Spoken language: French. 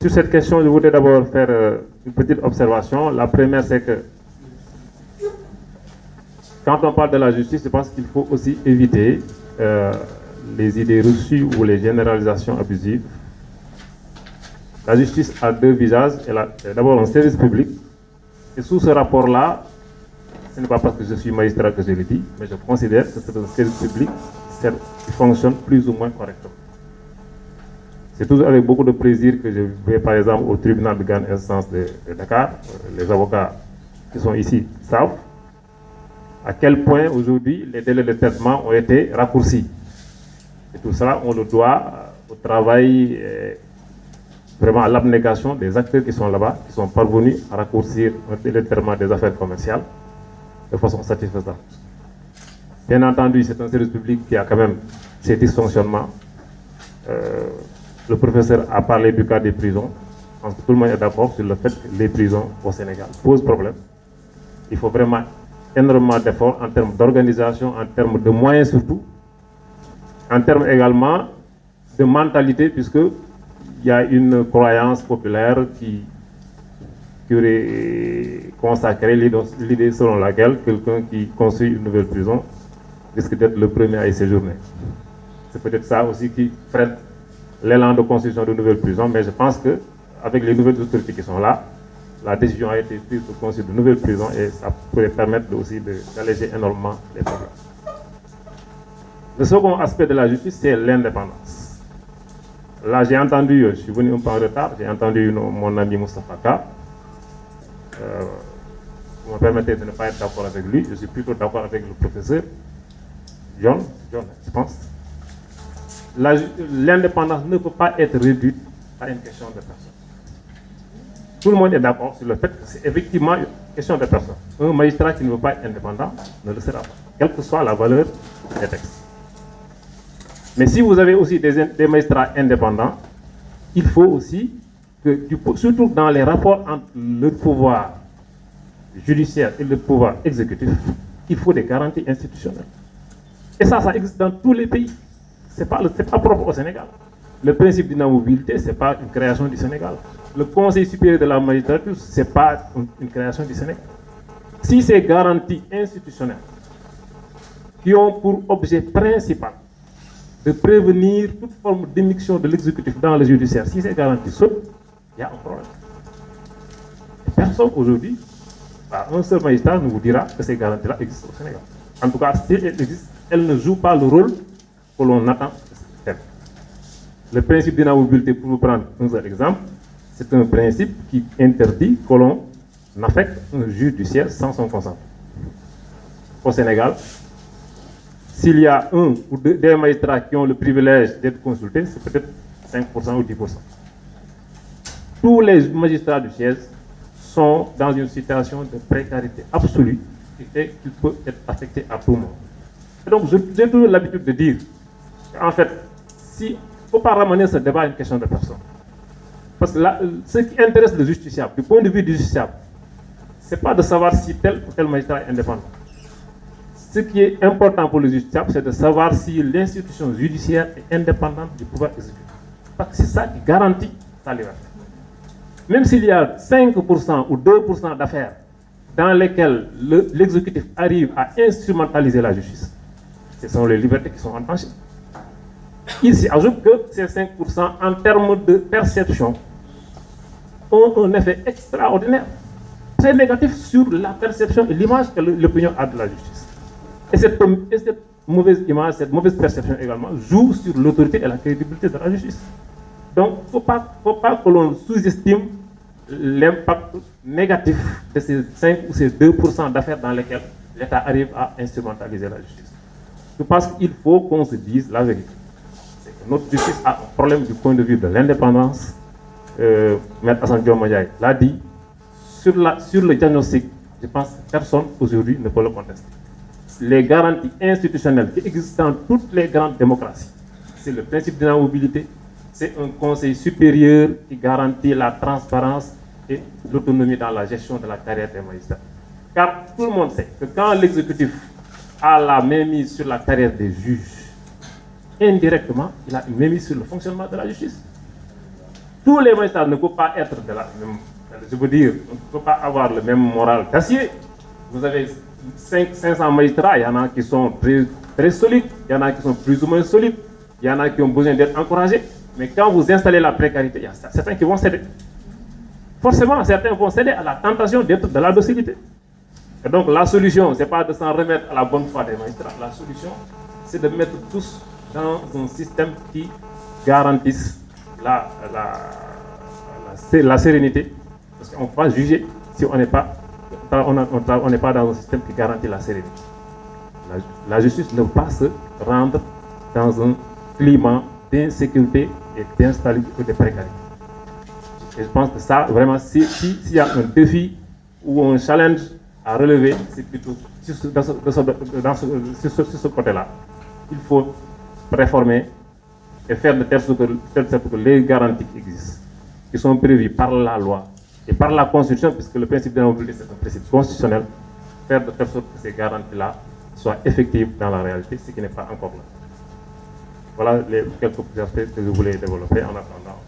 Sur cette question, je voudrais d'abord faire une petite observation. La première, c'est que quand on parle de la justice, je pense qu'il faut aussi éviter les idées reçues ou les généralisations abusives. La justice a deux visages. Elle a d'abord un service public. Et sous ce rapport-là, ce n'est pas parce que je suis magistrat que je le dis, mais je considère que c'est un service public qui fonctionne plus ou moins correctement. C'est toujours avec beaucoup de plaisir que je vais par exemple au tribunal de grande instance de Dakar. Les avocats qui sont ici savent à quel point aujourd'hui les délais de traitement ont été raccourcis. Et tout cela, on le doit au travail, vraiment à l'abnégation des acteurs qui sont là-bas, qui sont parvenus à raccourcir un délai de traitement des affaires commerciales de façon satisfaisante. Bien entendu, c'est un service public qui a quand même ses dysfonctionnements. Le professeur a parlé du cas des prisons. Je pense que tout le monde est d'accord sur le fait que les prisons au Sénégal posent problème. Il faut vraiment énormément d'efforts en termes d'organisation, en termes de moyens surtout, en termes également de mentalité, puisqu'il y a une croyance populaire qui aurait consacré l'idée selon laquelle quelqu'un qui construit une nouvelle prison risque d'être le premier à y séjourner. C'est peut-être ça aussi qui freine l'élan de construction de nouvelles prisons, mais je pense qu'avec les nouvelles autorités qui sont là, la décision a été prise de construire de nouvelles prisons et ça pourrait permettre aussi d'alléger énormément les problèmes. Le second aspect de la justice, c'est l'indépendance. Là, j'ai entendu, je suis venu un peu en retard, j'ai entendu mon ami Moustapha Ka. Vous me permettez de ne pas être d'accord avec lui, je suis plutôt d'accord avec le professeur John, je pense. L'indépendance ne peut pas être réduite à une question de personne. Tout le monde est d'accord sur le fait que c'est effectivement une question de personne. Un magistrat qui ne veut pas être indépendant ne le sera pas, quelle que soit la valeur des textes. Mais si vous avez aussi des magistrats indépendants, il faut aussi que, surtout dans les rapports entre le pouvoir judiciaire et le pouvoir exécutif, il faut des garanties institutionnelles. Et ça existe dans tous les pays. Ce n'est pas propre au Sénégal. Le principe d'inamovibilité, ce n'est pas une création du Sénégal. Le Conseil supérieur de la magistrature, ce n'est pas une création du Sénégal. Si ces garanties institutionnelles, qui ont pour objet principal de prévenir toute forme d'émission de l'exécutif dans le judiciaire, si ces garanties sautent, il y a un problème. Et personne aujourd'hui, un seul magistrat ne vous dira que ces garanties-là existent au Sénégal. En tout cas, si elles existent, elles ne jouent pas le rôle que l'on attend. Le principe d'inamovibilité, pour vous prendre un seul exemple, c'est un principe qui interdit que l'on affecte un juge du siège sans son consentement. Au Sénégal, s'il y a un ou des magistrats qui ont le privilège d'être consultés, c'est peut-être 5% ou 10%. Tous les magistrats du siège sont dans une situation de précarité absolue qui fait qu'ils peuvent être affectés à tout moment. Et donc, j'ai toujours l'habitude de dire, en fait, il ne faut pas ramener ce débat à une question de personne. Parce que là, ce qui intéresse le justiciable, du point de vue du justiciable, ce n'est pas de savoir si tel ou tel magistrat est indépendant. Ce qui est important pour le justiciable, c'est de savoir si l'institution judiciaire est indépendante du pouvoir exécutif. Parce que c'est ça qui garantit sa liberté. Même s'il y a 5% ou 2% d'affaires dans lesquelles l'exécutif arrive à instrumentaliser la justice, ce sont les libertés qui sont en danger. Il s'y ajoute que ces 5%, en termes de perception, ont un effet extraordinaire, très négatif sur la perception et l'image que l'opinion a de la justice. Et cette mauvaise image, cette mauvaise perception également, joue sur l'autorité et la crédibilité de la justice. Donc, il ne faut pas que l'on sous-estime l'impact négatif de ces 5 ou ces 2% d'affaires dans lesquelles l'État arrive à instrumentaliser la justice. Je pense qu'il faut qu'on se dise la vérité. C'est que notre justice a un problème du point de vue de l'indépendance. Maître Assane Dioma Ndiaye l'a dit. Sur le diagnostic, je pense que personne aujourd'hui ne peut le contester. Les garanties institutionnelles qui existent dans toutes les grandes démocraties, c'est le principe d'inamovibilité, c'est un conseil supérieur qui garantit la transparence et l'autonomie dans la gestion de la carrière des magistrats. Car tout le monde sait que quand l'exécutif a la mainmise sur la carrière des juges, indirectement, il a une mainmise sur le fonctionnement de la justice. tous les magistrats ne peuvent pas être de la même, je veux dire, on ne peut pas avoir le même moral d'acier. Vous avez 500 magistrats, il y en a qui sont très, très solides, il y en a qui sont plus ou moins solides, il y en a qui ont besoin d'être encouragés. Mais quand vous installez la précarité, il y a certains qui vont céder. Forcément, certains vont céder à la tentation d'être de la docilité. Et donc la solution, ce n'est pas de s'en remettre à la bonne foi des magistrats. La solution, c'est de mettre tous dans un système qui garantisse la sérénité. Parce qu'on ne peut pas juger si on n'est pas, dans un système qui garantit la sérénité. La justice ne peut pas se rendre dans un climat d'insécurité et d'instabilité et de précarité. Et je pense que ça, vraiment, s'il y a un défi ou un challenge à relever, c'est plutôt sur ce côté-là. Il faut réformer et faire de telle sorte que les garanties qui existent, qui sont prévues par la loi et par la Constitution, puisque le principe de la mobilité, c'est un principe constitutionnel, faire de telle sorte que ces garanties-là soient effectives dans la réalité, ce qui n'est pas encore là. Voilà les quelques aspects que je voulais développer en attendant.